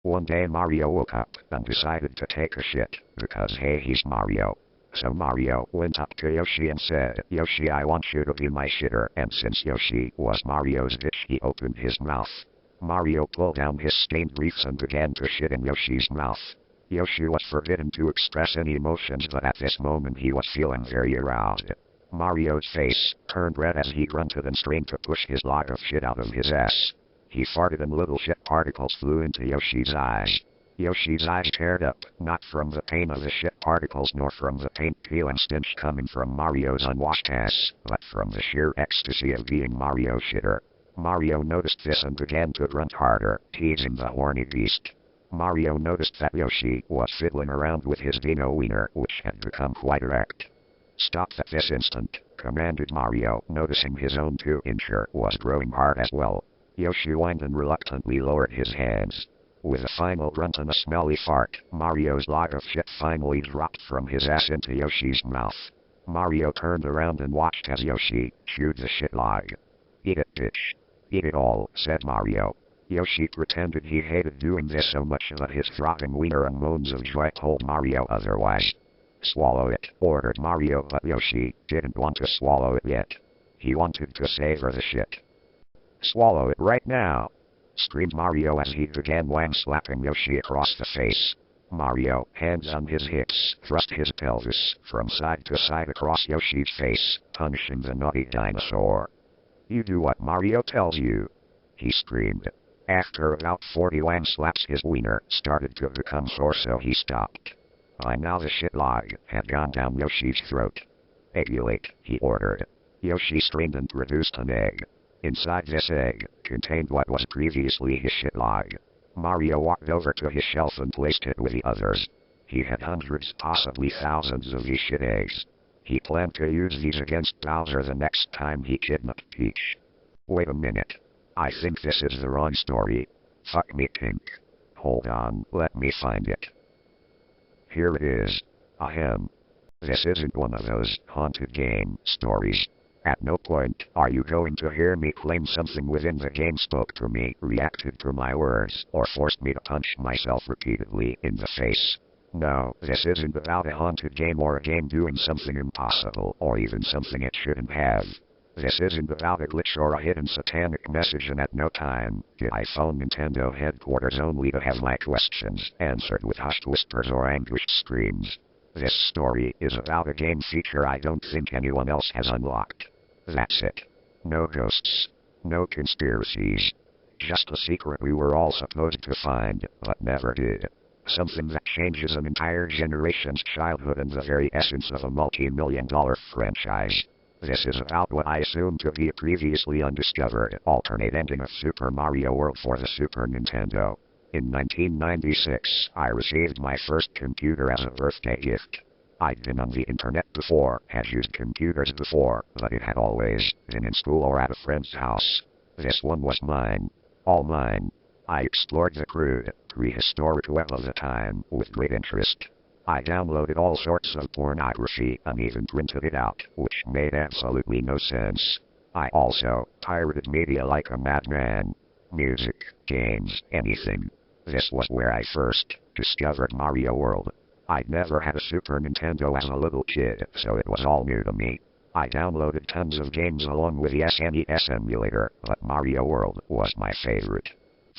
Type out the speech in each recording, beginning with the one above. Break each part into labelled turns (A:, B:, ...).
A: One day Mario woke up and decided to take a shit, because hey, he's Mario. So Mario went up to Yoshi and said, "Yoshi, I want you to be my shitter." And since Yoshi was Mario's bitch, he opened his mouth. Mario pulled down his stained briefs and began to shit in Yoshi's mouth. Yoshi was forbidden to express any emotions, but at this moment he was feeling very aroused. Mario's face turned red as he grunted and strained to push his lot of shit out of his ass. He farted and little shit particles flew into Yoshi's eyes. Yoshi's eyes teared up, not from the pain of the shit particles nor from the paint peel and stench coming from Mario's unwashed ass, but from the sheer ecstasy of being Mario's shitter. Mario noticed this and began to grunt harder, teasing the horny beast. Mario noticed that Yoshi was fiddling around with his dino wiener, which had become quite erect. "Stop at this instant," commanded Mario, noticing his own 2-incher was growing hard as well. Yoshi whined and reluctantly lowered his hands. With a final grunt and a smelly fart, Mario's log of shit finally dropped from his ass into Yoshi's mouth. Mario turned around and watched as Yoshi chewed the shit log. "Eat it, bitch. Eat it all," said Mario. Yoshi pretended he hated doing this so much that his throbbing wiener and moans of joy told Mario otherwise. "Swallow it," ordered Mario, but Yoshi didn't want to swallow it yet. He wanted to savor the shit. "Swallow it right now!" screamed Mario as he began wang-slapping Yoshi across the face. Mario, hands on his hips, thrust his pelvis from side to side across Yoshi's face, punishing the naughty dinosaur. "You do what Mario tells you," he screamed. After about 40 wang slaps, his wiener started to become sore, so he stopped. By now the shit log had gone down Yoshi's throat. "Eggulate," he ordered. Yoshi strained and produced an egg. Inside this egg contained what was previously his shit log. Mario walked over to his shelf and placed it with the others. He had hundreds, possibly thousands of these shit eggs. He planned to use these against Bowser the next time he kidnapped Peach. Wait a minute. I think this is the wrong story. Fuck me pink. Hold on, let me find it. Here it is. Ahem. This isn't one of those haunted game stories. At no point are you going to hear me claim something within the game spoke to me, reacted to my words, or forced me to punch myself repeatedly in the face. No, this isn't about a haunted game or a game doing something impossible, or even something it shouldn't have. This isn't about a glitch or a hidden satanic message, and at no time did I phone Nintendo headquarters only to have my questions answered with hushed whispers or anguished screams. This story is about a game feature I don't think anyone else has unlocked. That's it. No ghosts. No conspiracies. Just a secret we were all supposed to find, but never did. Something that changes an entire generation's childhood and the very essence of a multi-million-dollar franchise. This is about what I assume to be a previously undiscovered alternate ending of Super Mario World for the Super Nintendo. In 1996, I received my first computer as a birthday gift. I'd been on the internet before, had used computers before, but it had always been in school or at a friend's house. This one was mine. All mine. I explored the crude, prehistoric web of the time with great interest. I downloaded all sorts of pornography and even printed it out, which made absolutely no sense. I also pirated media like a madman. Music, games, anything. This was where I first discovered Mario World. I'd never had a Super Nintendo as a little kid, so it was all new to me. I downloaded tons of games along with the SNES emulator, but Mario World was my favorite.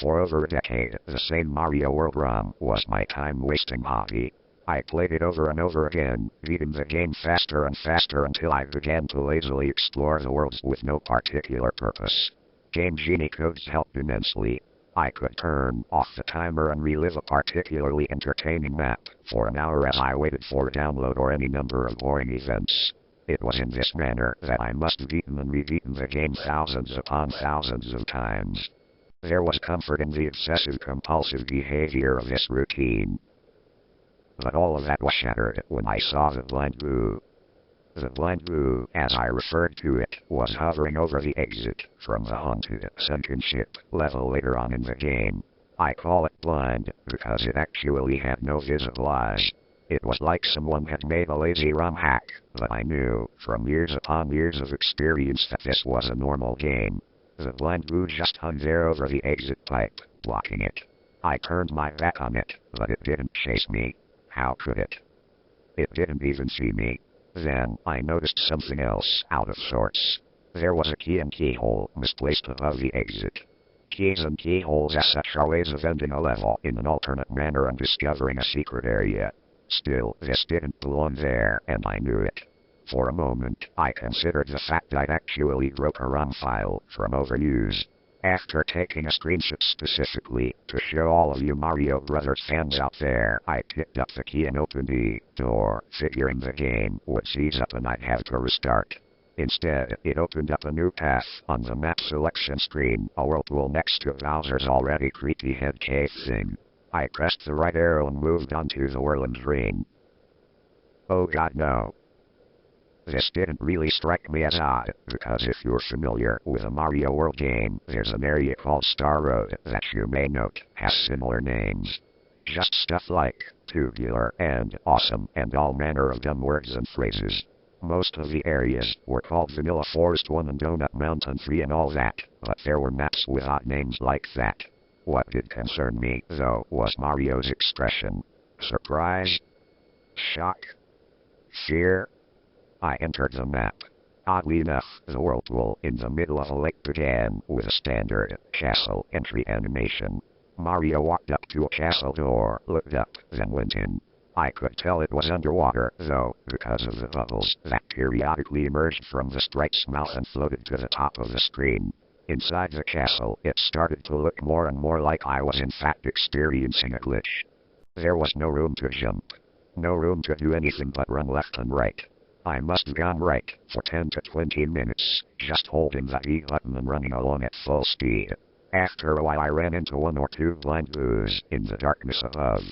A: For over a decade, the same Mario World ROM was my time-wasting hobby. I played it over and over again, beating the game faster and faster until I began to lazily explore the worlds with no particular purpose. Game Genie codes helped immensely. I could turn off the timer and relive a particularly entertaining map for an hour as I waited for a download or any number of boring events. It was in this manner that I must have beaten and rebeaten the game thousands upon thousands of times. There was comfort in the obsessive-compulsive behavior of this routine. But all of that was shattered when I saw the blind goo. The blind goo, as I referred to it, was hovering over the exit from the haunted sunken ship level later on in the game. I call it blind because it actually had no visible eyes. It was like someone had made a lazy ROM hack, but I knew, from years upon years of experience, that this was a normal game. The blind goo just hung there over the exit pipe, blocking it. I turned my back on it, but it didn't chase me. How could it? It didn't even see me. Then I noticed something else out of sorts. There was a key and keyhole misplaced above the exit. Keys and keyholes as such are ways of ending a level in an alternate manner and discovering a secret area. Still, this didn't belong there, and I knew it. For a moment, I considered the fact I'd actually broke a ROM file from overuse. After taking a screenshot specifically to show all of you Mario Brothers fans out there, I picked up the key and opened the door, figuring the game would seize up and I'd have to restart. Instead, it opened up a new path on the map selection screen, a whirlpool next to Bowser's already creepy head cave thing. I pressed the right arrow and moved onto the whirling ring. Oh god no. This didn't really strike me as odd, because if you're familiar with a Mario World game, there's an area called Star Road that you may note has similar names. Just stuff like tubular and awesome and all manner of dumb words and phrases. Most of the areas were called Vanilla Forest 1 and Donut Mountain 3 and all that, but there were maps with odd names like that. What did concern me, though, was Mario's expression. Surprise? Shock? Fear? I entered the map. Oddly enough, the whirlpool in the middle of a lake began with a standard castle entry animation. Mario walked up to a castle door, looked up, then went in. I could tell it was underwater, though, because of the bubbles that periodically emerged from the sprite's mouth and floated to the top of the screen. Inside the castle, it started to look more and more like I was in fact experiencing a glitch. There was no room to jump. No room to do anything but run left and right. I must have gone right for 10 to 20 minutes, just holding that E button and running along at full speed. After a while I ran into 1 or 2 blind boos in the darkness above.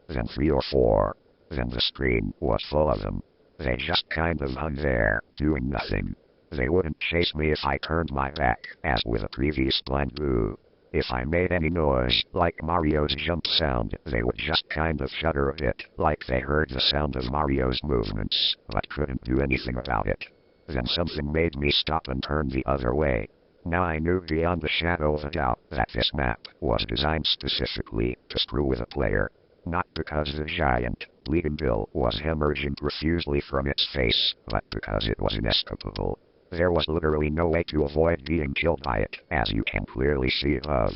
A: Then 3 or 4. Then the screen was full of them. They just kind of hung there, doing nothing. They wouldn't chase me if I turned my back, as with a previous blind boo. If I made any noise, like Mario's jump sound, they would just kind of shudder a bit, like they heard the sound of Mario's movements, but couldn't do anything about it. Then something made me stop and turn the other way. Now I knew beyond a shadow of a doubt that this map was designed specifically to screw with a player. Not because the giant, Bleeding Bill was hemorrhaging profusely from its face, but because it was inescapable. There was literally no way to avoid being killed by it, as you can clearly see above.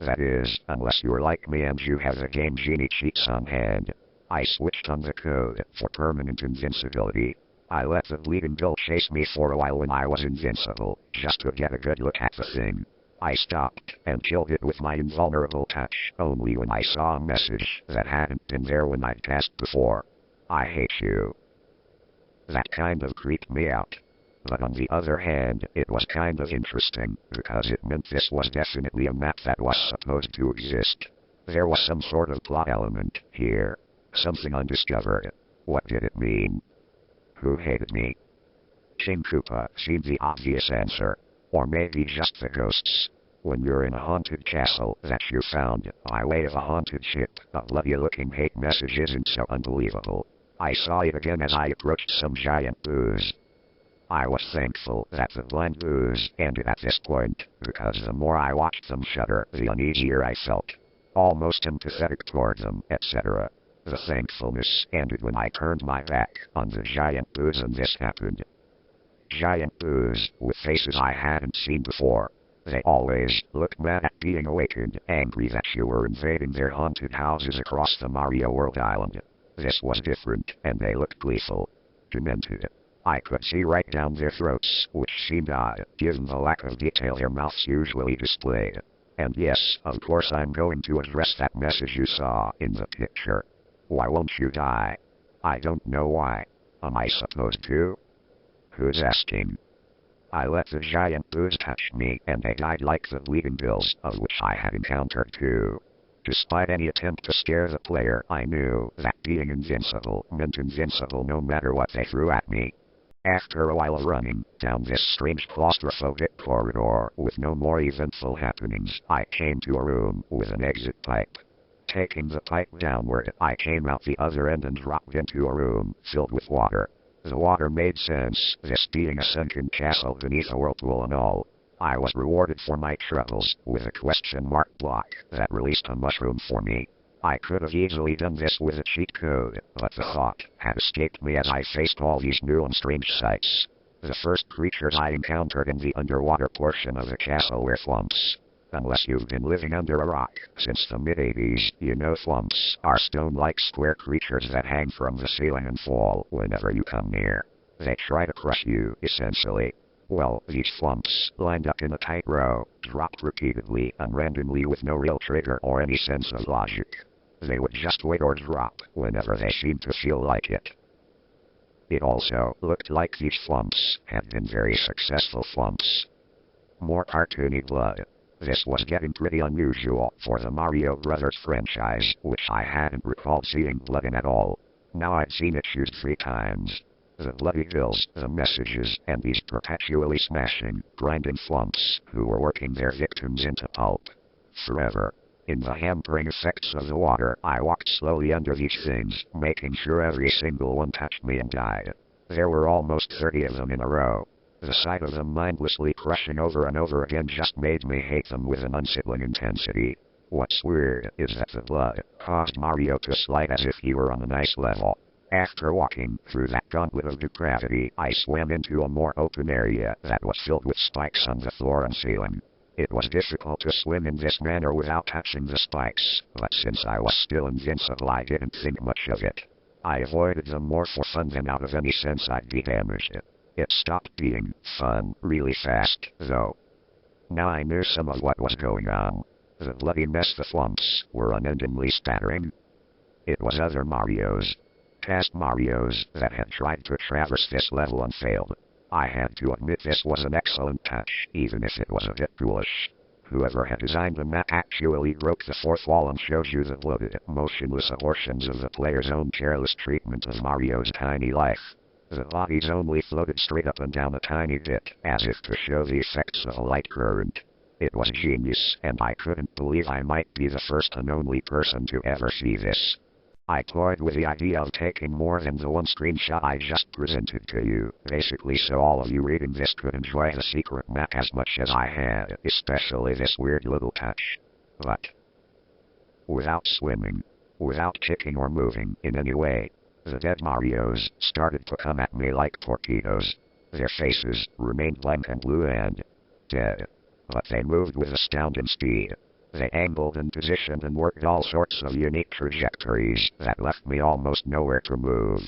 A: That is, unless you're like me and you have the Game Genie cheats on hand. I switched on the code for permanent invincibility. I let the Bleeding Bill chase me for a while when I was invincible, just to get a good look at the thing. I stopped and killed it with my invulnerable touch, only when I saw a message that hadn't been there when I'd cast before. I hate you. That kind of creeped me out. But on the other hand, it was kind of interesting, because it meant this was definitely a map that was supposed to exist. There was some sort of plot element here. Something undiscovered. What did it mean? Who hated me? King Koopa seemed the obvious answer. Or maybe just the ghosts. When you're in a haunted castle that you found by way of a haunted ship, a bloody-looking hate message isn't so unbelievable. I saw it again as I approached some giant boos. I was thankful that the blind boos ended at this point, because the more I watched them shudder, the uneasier I felt. Almost empathetic toward them, etc. The thankfulness ended when I turned my back on the giant boos and this happened. Giant boos with faces I hadn't seen before. They always looked mad at being awakened, angry that you were invading their haunted houses across the Mario World Island. This was different, and they looked gleeful. Demented. I could see right down their throats, which seemed odd, given the lack of detail their mouths usually displayed. And yes, of course I'm going to address that message you saw in the picture. Why won't you die? I don't know why. Am I supposed to? Who's asking? I let the giant boos touch me, and they died like the Bleeding Bills, of which I had encountered too. Despite any attempt to scare the player, I knew that being invincible meant invincible no matter what they threw at me. After a while of running down this strange claustrophobic corridor with no more eventful happenings, I came to a room with an exit pipe. Taking the pipe downward, I came out the other end and dropped into a room filled with water. The water made sense, this being a sunken castle beneath a whirlpool and all. I was rewarded for my troubles with a question mark block that released a mushroom for me. I could have easily done this with a cheat code, but the thought had escaped me as I faced all these new and strange sights. The first creatures I encountered in the underwater portion of the castle were flumps. Unless you've been living under a rock since the mid-80s, you know flumps are stone-like square creatures that hang from the ceiling and fall whenever you come near. They try to crush you, essentially. Well, these flumps, lined up in a tight row, dropped repeatedly and randomly with no real trigger or any sense of logic. They would just wait or drop whenever they seemed to feel like it. It also looked like these flumps had been very successful flumps. More cartoony blood. This was getting pretty unusual for the Mario Brothers franchise, which I hadn't recalled seeing blood in at all. Now I'd seen it used 3 times. The bloody kills, the messages, and these perpetually smashing, grinding flumps who were working their victims into pulp. Forever. In the hampering effects of the water, I walked slowly under these things, making sure every single one touched me and died. There were almost 30 of them in a row. The sight of them mindlessly crushing over and over again just made me hate them with an unsettling intensity. What's weird is that the blood caused Mario to slide as if he were on a nice level. After walking through that gauntlet of depravity, I swam into a more open area that was filled with spikes on the floor and ceiling. It was difficult to swim in this manner without touching the spikes, but since I was still invincible I didn't think much of it. I avoided them more for fun than out of any sense I'd be damaged. It stopped being fun really fast, though. Now I knew some of what was going on. The bloody mess the flumps were unendingly spattering. It was other Marios. Past Marios that had tried to traverse this level and failed. I had to admit this was an excellent touch, even if it was a bit foolish. Whoever had designed the map actually broke the fourth wall and showed you the bloated, motionless abortions of the player's own careless treatment of Mario's tiny life. The bodies only floated straight up and down a tiny bit, as if to show the effects of a light current. It was genius, and I couldn't believe I might be the first and only person to ever see this. I toyed with the idea of taking more than the one screenshot I just presented to you, basically so all of you reading this could enjoy the secret map as much as I had, especially this weird little touch. But without swimming, without kicking or moving in any way, the dead Marios started to come at me like torpedoes. Their faces remained blank and blue and dead, but they moved with astounding speed. They angled and positioned and worked all sorts of unique trajectories that left me almost nowhere to move.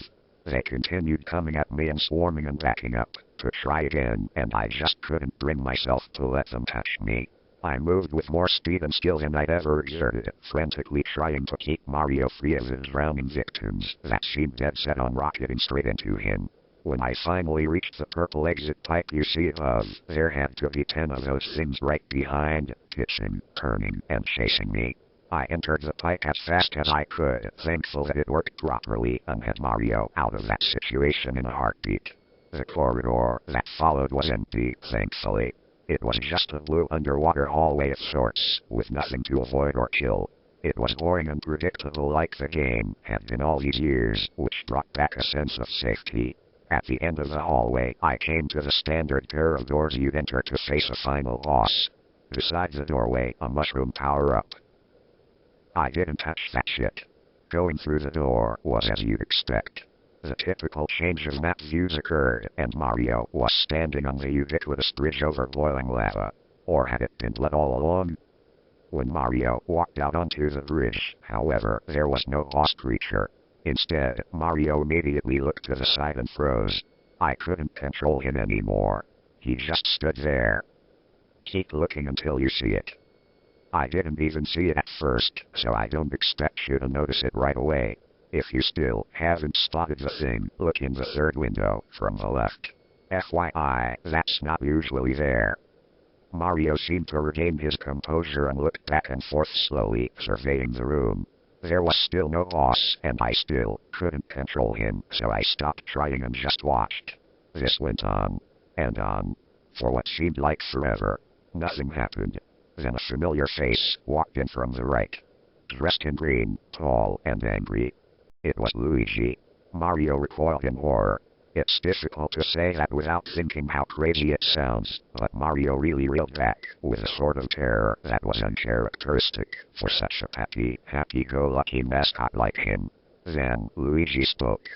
A: They continued coming at me and swarming and backing up to try again, and I just couldn't bring myself to let them touch me. I moved with more speed and skill than I'd ever exerted, frantically trying to keep Mario free of his drowning victims that seemed dead set on rocketing straight into him. When I finally reached the purple exit pipe you see above, there had to be 10 of those things right behind, pitching, turning, and chasing me. I entered the pipe as fast as I could, thankful that it worked properly and had Mario out of that situation in a heartbeat. The corridor that followed was empty, thankfully. It was just a blue underwater hallway of sorts, with nothing to avoid or kill. It was boring and predictable like the game had been all these years, which brought back a sense of safety. At the end of the hallway, I came to the standard pair of doors you'd enter to face a final boss. Beside the doorway, a mushroom power-up. I didn't touch that shit. Going through the door was as you'd expect. The typical change of map views occurred, and Mario was standing on the ubiquitous bridge over boiling lava. Or had it been blood all along? When Mario walked out onto the bridge, however, there was no boss creature. Instead, Mario immediately looked to the side and froze. I couldn't control him anymore. He just stood there. Keep looking until you see it. I didn't even see it at first, so I don't expect you to notice it right away. If you still haven't spotted the thing, look in the third window from the left. FYI, that's not usually there. Mario seemed to regain his composure and looked back and forth slowly, surveying the room. There was still no boss, and I still couldn't control him, so I stopped trying and just watched. This went on, and on, for what seemed like forever. Nothing happened. Then a familiar face walked in from the right. Dressed in green, tall and angry. It was Luigi. Mario recoiled in horror. It's difficult to say that without thinking how crazy it sounds, but Mario really reeled back with a sort of terror that was uncharacteristic for such a peppy, happy-go-lucky mascot like him. Then Luigi spoke.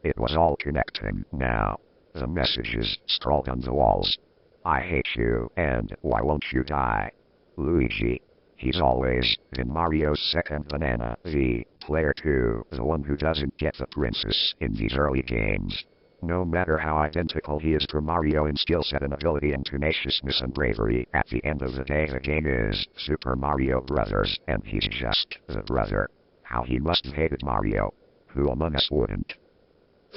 A: It was all connecting now. The messages scrawled on the walls. I hate you, and why won't you die? Luigi. He's always been Mario's second banana, the player 2, the one who doesn't get the princess in these early games. No matter how identical he is to Mario in skill set and ability and tenaciousness and bravery, at the end of the day the game is Super Mario Brothers, and he's just the brother. How he must have hated Mario. Who among us wouldn't?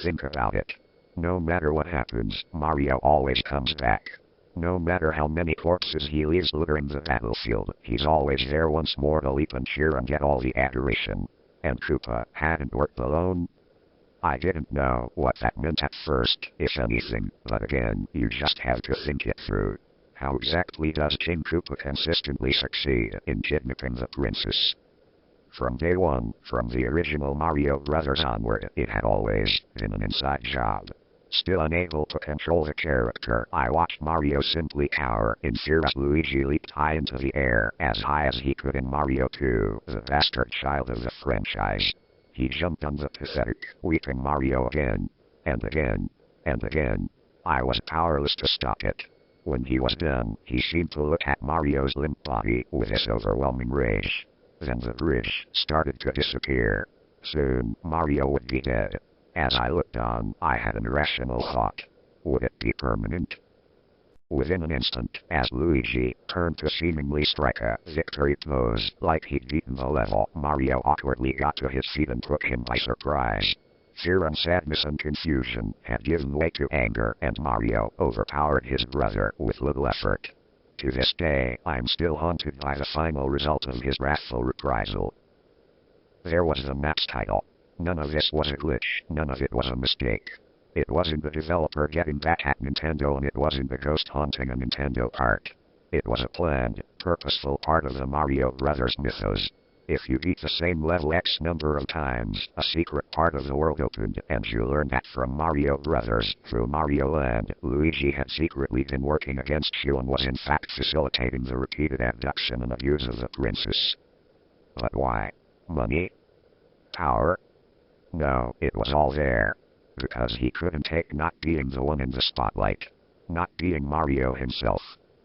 A: Think about it. No matter what happens, Mario always comes back. No matter how many corpses he leaves littering the battlefield, he's always there once more to leap and cheer and get all the adoration. And Koopa hadn't worked alone? I didn't know what that meant at first, if anything, but again, you just have to think it through. How exactly does King Koopa consistently succeed in kidnapping the princess? From day one, from the original Mario Brothers onward, it had always been an inside job. Still unable to control the character, I watched Mario simply cower in fear as Luigi leaped high into the air, as high as he could in Mario 2, the bastard child of the franchise. He jumped on the pathetic, weeping Mario again, and again, and again. I was powerless to stop it. When he was done, he seemed to look at Mario's limp body with this overwhelming rage. Then the bridge started to disappear. Soon, Mario would be dead. As I looked on, I had an irrational thought. Would it be permanent? Within an instant, as Luigi turned to seemingly strike a victory pose like he'd beaten the level, Mario awkwardly got to his feet and took him by surprise. Fear and sadness and confusion had given way to anger, and Mario overpowered his brother with little effort. To this day, I'm still haunted by the final result of his wrathful reprisal. There was the map's title. None of this was a glitch, none of it was a mistake. It wasn't the developer getting back at Nintendo, and it wasn't the ghost haunting a Nintendo cart. It was a planned, purposeful part of the Mario Brothers mythos. If you beat the same level X number of times, a secret part of the world opened, and you learned that from Mario Brothers, through Mario Land, Luigi had secretly been working against you and was in fact facilitating the repeated abduction and abuse of the princess. But why? Money? Power? No, it was all there. Because he couldn't take not being the one in the spotlight. Not being Mario himself.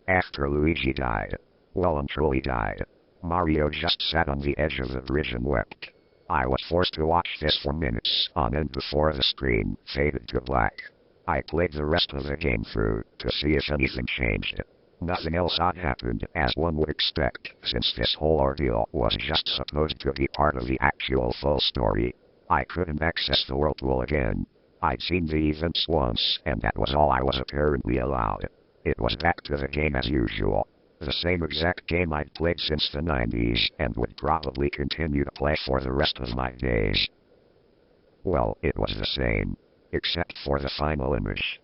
A: After Luigi died, well and truly died, Mario just sat on the edge of the bridge and wept. I was forced to watch this for minutes on end before the screen faded to black. I played the rest of the game through to see if anything changed. Nothing else odd happened, as one would expect, since this whole ordeal was just supposed to be part of the actual full story. I couldn't access the whirlpool again. I'd seen the events once, and that was all I was apparently allowed. It was back to the game as usual. The same exact game I'd played since the 90s, and would probably continue to play for the rest of my days. Well, it was the same. Except for the final image.